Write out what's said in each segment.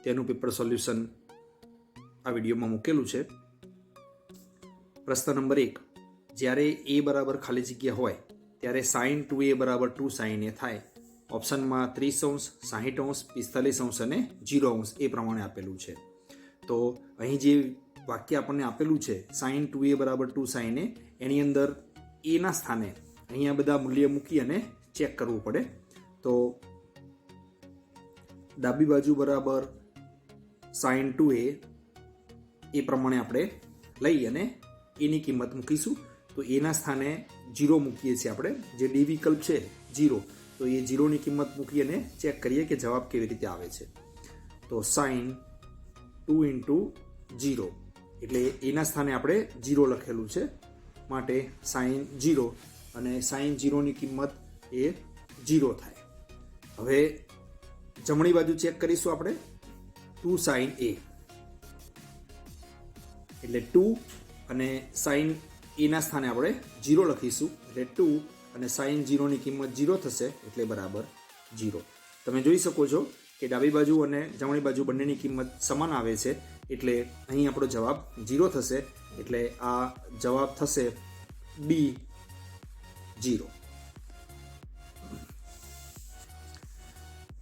તેનું paper solution આ વિડીયોમાં મૂકેલું છે. પ્રશ્ન નંબર 1, જ્યારે a બરાબર ખાલી જગ્યા હોય ત્યારે sin 2a બરાબર 2 sin a થાય. ઓપ્શનમાં 30°, 60°, 45° અને 0° એ પ્રમાણે આપેલું છે. તો અહીં જે વાક્ય આપણને આપેલું છે sin 2a બરાબર 2 sin a, એની અંદર a ના સ્થાને અહીંયા બધા મૂલ્ય મૂકી અને ચેક કરવું પડે. તો ડાબી બાજુ બરાબર sin 2a એ પ્રમાણે આપણે લઈ અને એની કિંમત મૂકીશું. તો એના સ્થાને 0 મૂકીએ છીએ આપણે, જે ડી વિકલ્પ છે 0, તો એ 0ની કિંમત મૂકી અને ચેક કરીએ કે જવાબ કેવી રીતે આવે છે. તો sin 2 into 0 એટલે એના સ્થાને આપણે 0 લખેલું છે, માટે sin 0 અને sin 0ની કિંમત એ 0 થાય. હવે જમણી બાજુ ચેક કરીશું આપણે, 2 sin a એટલે 2 અને sin a ના સ્થાને આપણે 0 લખીશું, એટલે 2 અને sin 0ની કિંમત 0 થશે, એટલે બરાબર 0. તમે જોઈ શકો છો કે ડાબી બાજુ અને જમણી બાજુ બંનેની કિંમત સમાન આવે છે, એટલે અહીં આપણો જવાબ 0 થશે, એટલે આ જવાબ થશે B 0.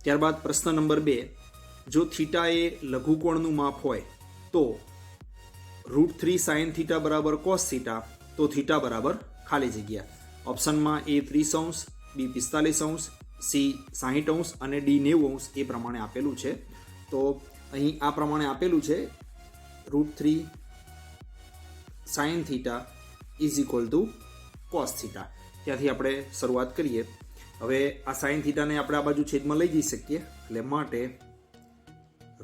ત્યારબાદ પ્રશ્ન નંબર 2, જો થીટા એ લઘુકોણનું માપ હોય તો √3 sin થીટા બરાબર cos થીટા, તો થીટા બરાબર ખાલી જગ્યા. ઓપ્શનમાં A 30°, B 45°, C 60° અને D 90° એ પ્રમાણે આપેલું છે. તો અહીં આ પ્રમાણે આપેલું છે, √3 sin થીટા = cos થીટા. ત્યાંથી આપણે શરૂઆત કરીએ. હવે આ sin થીટાને આપણે આ બાજુ છેદમાં લઈ જઈ શકીએ, એટલે માટે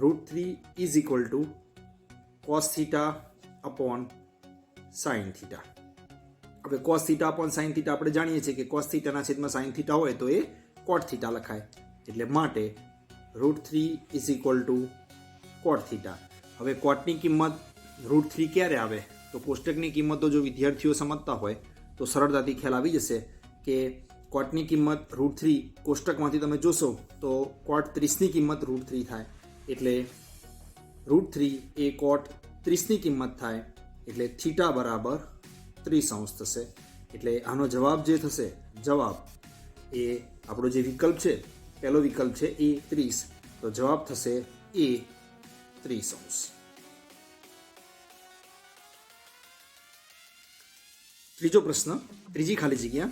√3 cos theta upon sin theta. હવે cos theta upon sin theta આપણે જાણીએ છીએ કે cos થીટાના છેદમાં sin થીટા હોય તો એ cot થીટા લખાય, એટલે માટે √3 cot થીટા. હવે કોટની કિંમત √3 ક્યારે આવે? તો કોષ્ટકની કિંમતો જો વિદ્યાર્થીઓ સમજતા હોય તો સરળતાથી ખ્યાલ આવી જશે કે કોટની કિંમત √3 કોષ્ટકમાંથી તમે જોશો તો cot 30ની કિંમત √3 થાય, એટલે √3 એ cot 30ની કિંમત થાય, એટલે થીટા બરાબર 30° થશે. એટલે આનો જવાબ જે થશે, જવાબ એ આપણો જે વિકલ્પ છે, પહેલો વિકલ્પ છે એ 30, તો જવાબ થશે એ 30°. ત્રીજો પ્રશ્ન, ત્રીજી ખાલી જગ્યા,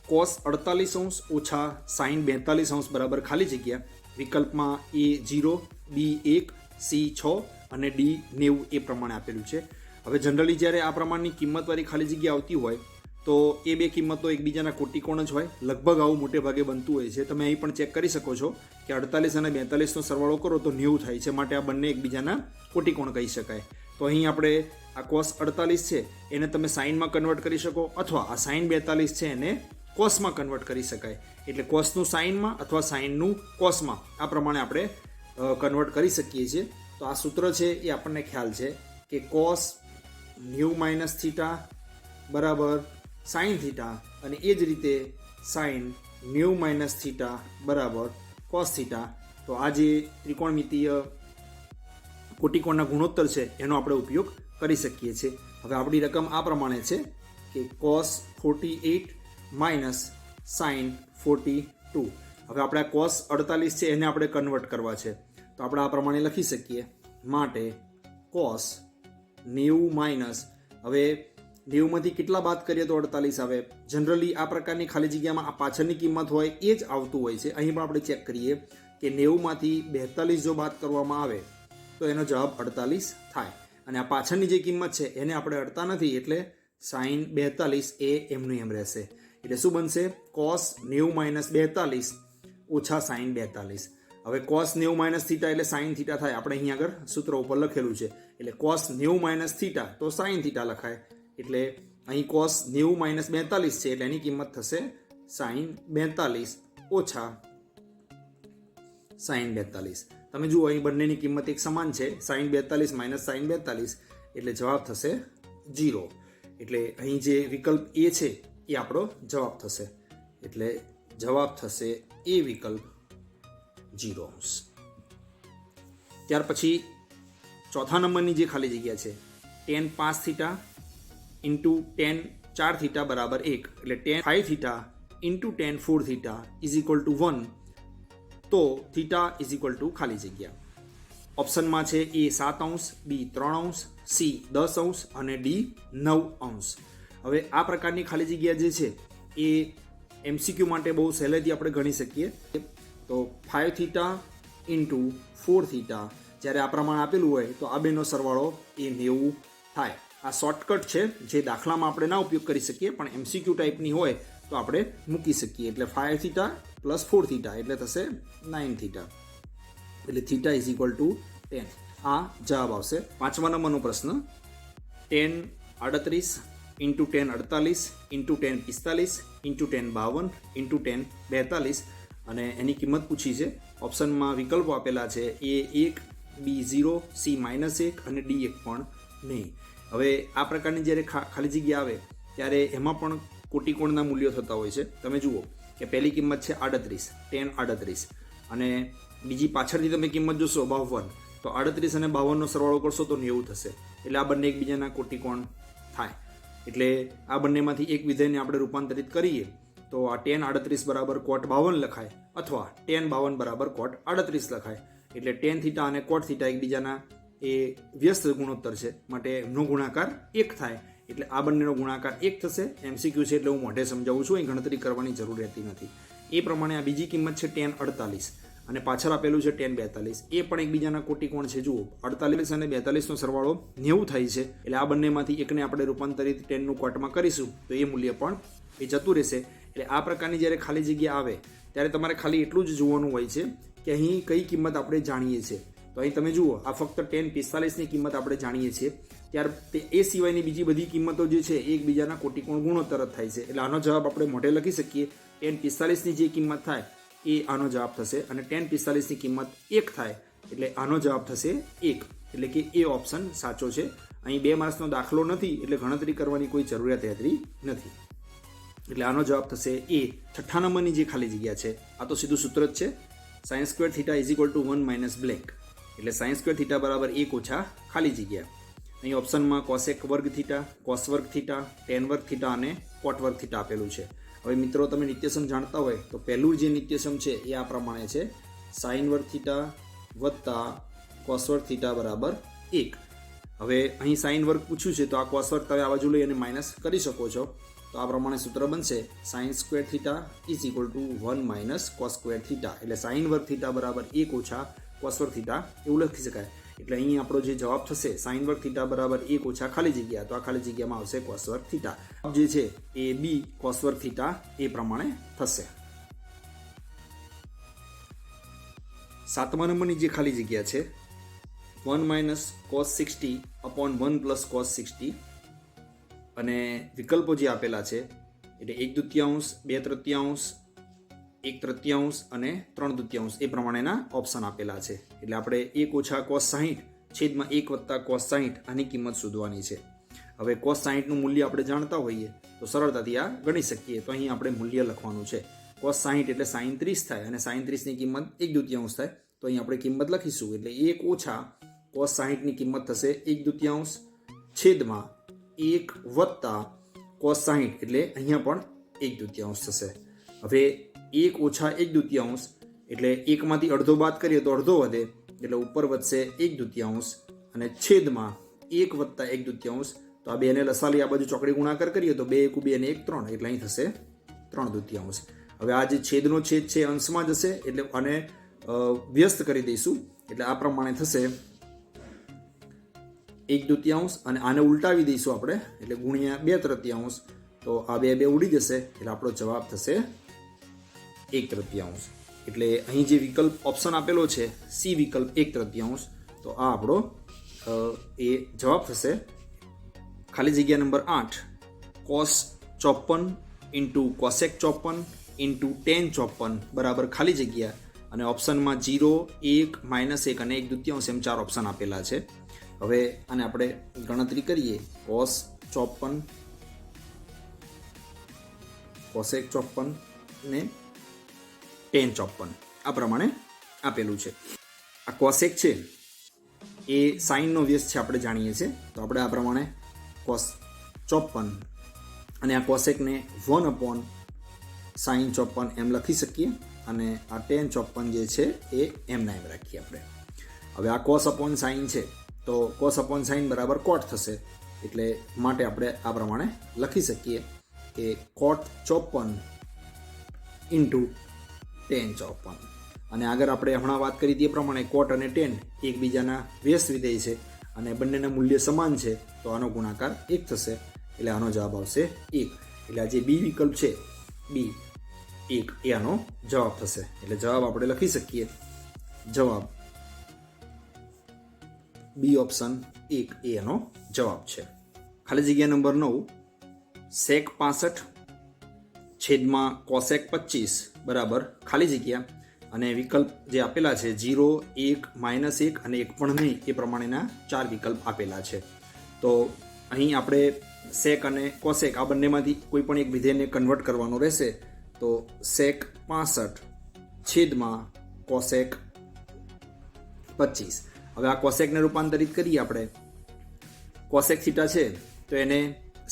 cos 48° ઓછા sin 42° બરાબર ખાલી જગ્યા. વિકલ્પમાં A 0, B 1, C 6 અને D 90 એ પ્રમાણે આપેલું છે. હવે જનરલી જ્યારે આ પ્રમાણની કિંમતવાળી ખાલી જગ્યા આવતી હોય તો એ બે કિંમતો એકબીજાના કોટીકોણ જ હોય, લગભગ આવું મોટે ભાગે બનતું હોય છે. તમે અહીં પણ ચેક કરી શકો છો કે 48 અને 42નો સરવાળો કરો તો 90 થાય છે, માટે આ બંને એકબીજાના કોટીકોણ કહી શકાય. તો અહીં આપણે આ cos 48 છે એને તમે સાઇનમાં કન્વર્ટ કરી શકો, અથવા આ sin 42 છે એને કોસમાં કન્વર્ટ કરી શકાય. એટલે કોસનું સાઇનમાં અથવા સાઇનનું કોસમાં, આ પ્રમાણે આપણે કન્વર્ટ કરી શકીએ છીએ. તો આ સૂત્ર છે એ આપણને ખ્યાલ છે કે cos 90 - થીટા બરાબર sin થીટા, અને એ જ રીતે sin 90 - થીટા બરાબર cos થીટા. તો આ જે ત્રિકોણમિતીય કોટીકોણના ગુણોત્તર છે એનો આપણે ઉપયોગ કરી શકીએ છીએ. હવે આપણી રકમ આ પ્રમાણે છે કે cos 48 - sin 42. હવે આપણે cos 48 છે એને આપણે કન્વર્ટ કરવા છે, તો આપણે આ પ્રમાણે લખી શકીએ, માટે cos 90 હવે 90માંથી કેટલા બાદ કરીએ તો 48 આવે. જનરલી આ પ્રકારની ખાલી જગ્યામાં આ પાછળની કિંમત હોય એ જ આવતું હોય છે. અહીં પણ આપણે ચેક કરીએ કે 90માંથી 42 જો બાદ કરવામાં આવે તો એનો જવાબ 48 થાય, અને આ પાછળની જે કિંમત છે એને આપણે અડતા નથી, એટલે sin 42 એ એમનું એમ રહેશે. એટલે શું બનશે? cos 90 - 42 ઓછા sin 42. હવે cos 90 - થીટા એટલે sin થીટા થાય, આપણે અહીં આગળ સૂત્ર ઉપર લખેલું છે, એટલે cos 90 - થીટા તો sin થીટા લખાય. એટલે અહીં cos 90 - 42 છે, એટલે એની કિંમત થશે sin 42 ઓછા sin 42. તમે જુઓ અહીં બંનેની કિંમત એક સમાન છે, sin 42 - sin 42, એટલે જવાબ થશે 0. એટલે અહીં જે વિકલ્પ A છે એ આપણો જવાબ થશે, એટલે જવાબ થશે એ વિકલ્પ 0°. ત્યાર પછી ચોથા નંબરની જે ખાલી જગ્યા છે ten 5 theta into ten 4 theta બરાબર 1 એટલે ten 5 theta into ten 4 theta is equal to 1, તો થીટા ઇઝ ઇક્વલ ટુ ખાલી જગ્યા. ઓપ્શનમાં છે એ 7 અંશ, બી 3 અંશ, સી 10 અંશ અને ડી 9 અંશ. હવે આ પ્રકારની ખાલી જગ્યા જે છે એ એમસીક્યુ માટે બહુ સહેલાઈથી આપણે ગણી શકીએ. તો 5 થીટા ઇન્ટુ 4 થીટા જ્યારે આ પ્રમાણે આપેલું હોય તો આ બેનો સરવાળો એ 90 થાય. આ શોર્ટકટ છે જે દાખલામાં આપણે ના ઉપયોગ કરી શકીએ, પણ એમસીક્યુ ટાઈપની હોય તો આપણે મૂકી શકીએ. એટલે 5 થીટા પ્લસ 4 થીટા એટલે થશે 9 થીટા, એટલે થીટા ઇઝ ઇક્વલ ટુ 10. આ જવાબ આવશે. 5મા નંબરનો પ્રશ્ન 10 38 ઇન્ટુ 10 48 ઇન્ટુ 10 45 ઇન્ટુ 10 52 ઇન્ટુ 10 42 અને એની કિંમત પૂછી છે. ઓપ્શનમાં વિકલ્પો આપેલા છે એ 1, બી 0, સી -1 અને ડી 1 પણ નહીં. હવે આ પ્રકારની જ્યારે ખાલી જગ્યા આવે ત્યારે એમાં પણ કોટિકોણના મૂલ્યો થતા હોય છે. તમે જુઓ કે પહેલી કિંમત છે 38, 10 38 અને બીજી પાછળથી તમે કિંમત જોશો 52, તો 38 અને 52નો સરવાળો કરશો તો 90 થશે. એટલે આ બંને એકબીજાના કોટિકોણ થાય. એટલે આ બંનેમાંથી એક વિધેયને આપણે રૂપાંતરિત કરીએ તો આ 10 38 બરાબર cot 52 લખાય અથવા 10 52 બરાબર cot 38 લખાય. એટલે tan થીટા અને cot થીટા એકબીજાના એ વ્યસ્ત ગુણોત્તર છે, માટે એમનો ગુણાકાર 1 થાય. એટલે આ બંનેનો ગુણાકાર 1 થશે. એમસીક્યુ છે એટલે હું મોઢે સમજાવું છું, અહીં ગણતરી કરવાની જરૂર રહેતી નથી. એ પ્રમાણે આ બીજી કિંમત છે tan 48 અને પાછળ આપેલું છે tan 42. એ પણ એકબીજાના કોટિકોણ છે. જુઓ 48 અને 42નો સરવાળો 90 થાય છે. એટલે આ બંનેમાંથી એકને આપણે રૂપાંતરિત 10નું કોટમાં કરીશું તો એ મૂલ્ય પણ એ જતું રહેશે. એટલે આ પ્રકારની જ્યારે ખાલી જગ્યા આવે ત્યારે તમારે ખાલી એટલું જ જોવાનું હોય છે કે અહીં કઈ કિંમત આપણે જાણીએ છીએ. તો અહીં તમે જુઓ આ ફક્ત tan 45ની કિંમત આપણે જાણીએ છીએ, ત્યાર એ સિવાયની બીજી બધી કિંમતો જે છે એ એકબીજાના કોટિકોણ ગુણોત્તર જ થાય છે. એટલે આનો જવાબ આપણે મોઢે લખી શકીએ. tan 45ની જે કિંમત થાય એ આનો જવાબ થશે અને tan 45ની કિંમત 1 થાય એટલે આનો જવાબ થશે 1. એટલે કે એ ઓપ્શન સાચો છે. અહીં 2 માર્ક્સનો દાખલો નથી એટલે ગણતરી કરવાની કોઈ જરૂરિયાત રહેતી નથી. એટલે આનો જવાબ થશે એ. 6ઠ્ઠા નંબરની જે ખાલી જગ્યા છે આ તો સીધું સૂત્ર જ છે, sin square theta is equal to 1 minus blank. એટલે sin સ્ક્વેર થીટા બરાબર 1 ઓછા ખાલી જગ્યા. અહીં ઓપ્શનમાં cosec વર્ગ થીટા, cos વર્ગ થીટા, tan વર્ગ થીટા અને cot વર્ગ થીટા આપેલું છે. હવે મિત્રો તમે નિત્યસમ જાણતા હોય તો પહેલું જે નિત્યસમ છે એ આ પ્રમાણે છે, sin વર્ગ થીટા વત્તા cos વર્ગ થીટા બરાબર 1. હવે અહીં sin વર્ગ પૂછ્યું છે તો આ cos વર્ગ તમે આ બાજુ લઈ અને માઇનસ કરી શકો છો. તો આ પ્રમાણે સૂત્ર બનશે sin square theta is equal to 1 minus cos square theta. એટલે sin વર્ગ થીટા બરાબર 1 ઓછા cos વર્ગ થીટા એવું લખી શકાય. એટલે અહીં આપણો જે જવાબ થશે sin વર્ગ થીટા બરાબર 1 ઓછા ખાલી જગ્યા, તો આ ખાલી જગ્યામાં આવશે cos વર્ગ થીટા. જે છે એ બી cos વર્ગ થીટા એ પ્રમાણે થશે. 7મા નંબરની જે ખાલી જગ્યા છે 1 minus cos 60 upon 1 plus cos 60 અને વિકલ્પો જે આપેલા છે એટલે 1/2, 2/3, 1/3 અને 3/3 એ પ્રમાણેના ઓપ્શન આપેલા છે. એટલે આપણે 1 ઓછા cos 60 છેદમાં 1 વત્તા cos 60 આની કિંમત શોધવાની છે. હવે cos 60નું મૂલ્ય આપણે જાણતા હોઈએ તો સરળતાથી આ ગણી શકીએ. તો અહીં આપણે મૂલ્ય લખવાનું છે. cos 60 એટલે sin 30 થાય અને sin 30ની કિંમત 1/2 થાય. તો અહીં આપણે કિંમત લખીશું. એટલે 1 ઓછા cos 60ની કિંમત થશે 1/2 છેદમાં 1 વત્તા cos 60 એટલે અહીંયા પણ 1/2 થશે. હવે 1 ઓછા 1/2 એટલે 1માંથી અડધો બાદ કરીએ તો અડધો વધે એટલે ઉપર વધશે 1/2 અને છેદમાં 1 વત્તા 1/2. તો આ બેને લસાલી આ બાજુ ચોકડી ગુણાકાર કરીએ તો 2 × 2 અને 1 3 એટલે અહીં થશે 3/2. હવે આ જે છેદનો છેદ છે અંશમાં જશે એટલે આને વ્યસ્ત કરી દઈશું. એટલે આ પ્રમાણે થશે 1/2 અને આને ઉલટાવી દઈશું આપણે એટલે ગુણ્યા 2/3. તો આ 2 ઉડી જશે એટલે આપણો જવાબ થશે 1/3. એટલે અહીં જે વિકલ્પ ઓપ્શન આપેલો છે સી વિકલ્પ 1/3, તો આ આપણો એ જવાબ થશે. ખાલી જગ્યા number 8 cos 54 into cosec 54 into tan 54 બરાબર ખાલી જગ્યા અને ઓપ્શનમાં 0, 1, -1 અને 1/2 એમ 4 ઓપ્શન આપેલા છે. હવે આને આપણે ગણતરી કરીએ. cos 54, cosec 54 ને tan 54 આ પ્રમાણે આપેલું છે. આ cosec છે એ સાઇનનો વ્યસ્ત છે આપણે જાણીએ છીએ. તો આપણે આ પ્રમાણે cos 54 અને આ કોસેકને 1/sin 54 એમ લખી શકીએ અને આ tan 54 જે છે એ એમના એમ રાખીએ આપણે. હવે આ cos/sin છે તો cos/sin બરાબર cot થશે, એટલે માટે આપણે આ પ્રમાણે લખી શકીએ કે cot 54 ઇન્ટુ tan 54. અને આગળ આપણે હમણાં વાત કરી તે પ્રમાણે કોટ અને ટેન એકબીજાના વ્યસ્ત વિધેય છે અને બંનેના મૂલ્ય સમાન છે, તો આનો ગુણાકાર 1 થશે, એટલે આનો જવાબ આવશે 1. એટલે આ જે બી વિકલ્પ છે બી 1 એ આનો જવાબ થશે. એટલે જવાબ આપણે લખી શકીએ, જવાબ બી ઓપ્શન 1 એ એનો જવાબ છે. ખાલી જગ્યા નંબર 9 sec 65 છેદમાં cosec 25 બરાબર ખાલી જગ્યા અને વિકલ્પ જે આપેલા છે 0, 1, -1 અને 1 પણ નહીં એ પ્રમાણેના 4 વિકલ્પ આપેલા છે. તો અહીં આપણે સેક અને કોસેક આ બંનેમાંથી કોઈ પણ એક વિધેયને કન્વર્ટ કરવાનું રહેશે. તો sec 65 છેદમાં cosec 25. હવે આ કોસેકને રૂપાંતરિત કરીએ આપણે. કોસેક થીટા છે તો એને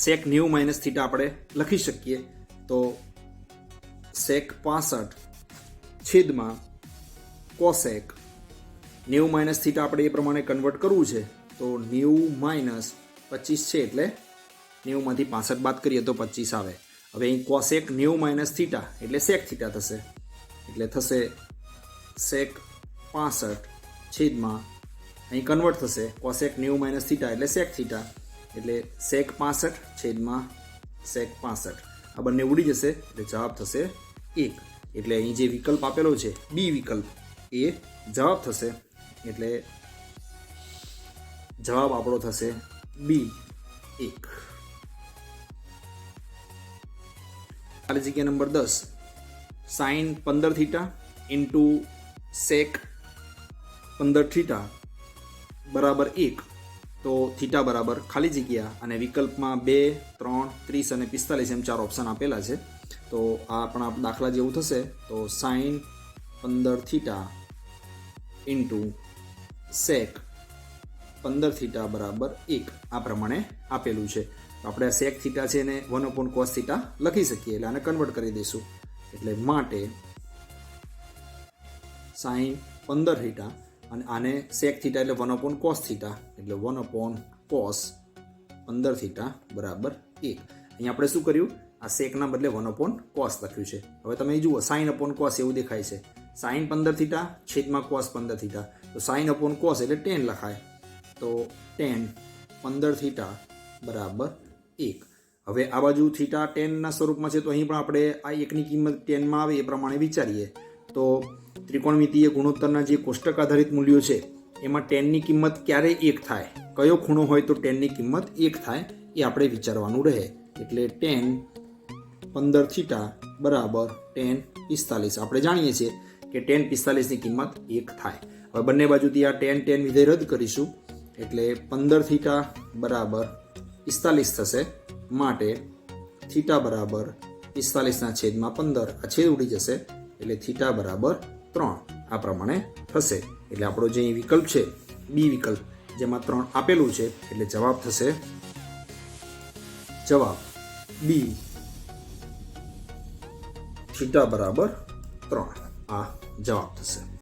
sec 90 - થીટા આપણે લખી શકીએ. તો sec 65 છેદમાં કોસેક 90 - થીટા આપણે એ પ્રમાણે કન્વર્ટ કરવું છે. તો 90 - 25 છે એટલે 90માંથી 65 બાદ કરીએ તો 25 આવે. હવે અહીં કોસેક 90 - થીટા એટલે sec થીટા થશે, એટલે થશે sec 65 છેદમાં અહીં કન્વર્ટ થશે કોસેક 90 - થીટા એટલે sec થીટા, એટલે sec 65 છેદમાં sec 65. આ બંને ઉડી જશે એટલે જવાબ થશે 1. એટલે અહીં જે વિકલ્પ આપેલો છે બી વિકલ્પ એ જવાબ થશે, એટલે જવાબ આપણો થશે બી 1. ખાલી જગ્યા number 10 sin 15 theta into sec 15 theta બરાબર 1. તો થીટા બરાબર ખાલી જગ્યા અને વિકલ્પમાં 2, 3, 30 અને 45 એમ 4 ઓપ્શન આપેલા છે. તો આ આપણા દાખલા જેવું થશે. તો sin 15 theta into sec 15 theta બરાબર 1 આ પ્રમાણે આપેલું છે. તો આપણે આ sec થીટા છે એને 1/cos થીટા લખી શકીએ, એટલે આને કન્વર્ટ કરી દઈશું. એટલે માટે sin 15 થીટા અને આને sec થીટા એટલે 1/cos થીટા, એટલે 1/cos 15 થીટા બરાબર 1. અહીં આપણે શું કર્યું, આ સેકના બદલે 1/cos લખ્યું છે. હવે તમે જુઓ sin/cos એવું દેખાય છે. sin 15 થીટા છેદમાં cos 15 થીટા, તો sin/cos એટલે tan લખાય. તો tan 15 થીટા બરાબર 1. હવે આ બાજુ થીટા ટેનના સ્વરૂપમાં છે, તો અહીં પણ આપણે આ એકની કિંમત ટેનમાં આવે એ પ્રમાણે વિચારીએ. તો ત્રિકોણમિતીય ગુણોત્તરના જે કોષ્ટક આધારિત મૂલ્યો છે એમાં ટેનની કિંમત ક્યારે 1 થાય, કયો ખૂણો હોય તો ટેનની કિંમત 1 થાય એ આપણે વિચારવાનું રહે. એટલે tan 15 થીટા બરાબર tan 45. આપણે જાણીએ છીએ કે tan 45ની કિંમત 1 થાય. હવે બંને બાજુથી આ tan વિધેય રદ કરીશું, એટલે 15 થીટા બરાબર 45 થશે. માટે થીટા બરાબર 45/15 આ છેદ ઉડી જશે, એટલે થીટા બરાબર 3 આ પ્રમાણે થશે. એટલે આપણો જે વિકલ્પ છે બી વિકલ્પ જેમાં 3 આપેલું છે, એટલે જવાબ થશે જવાબ બી થીટા બરાબર 3 આ જવાબ થશે.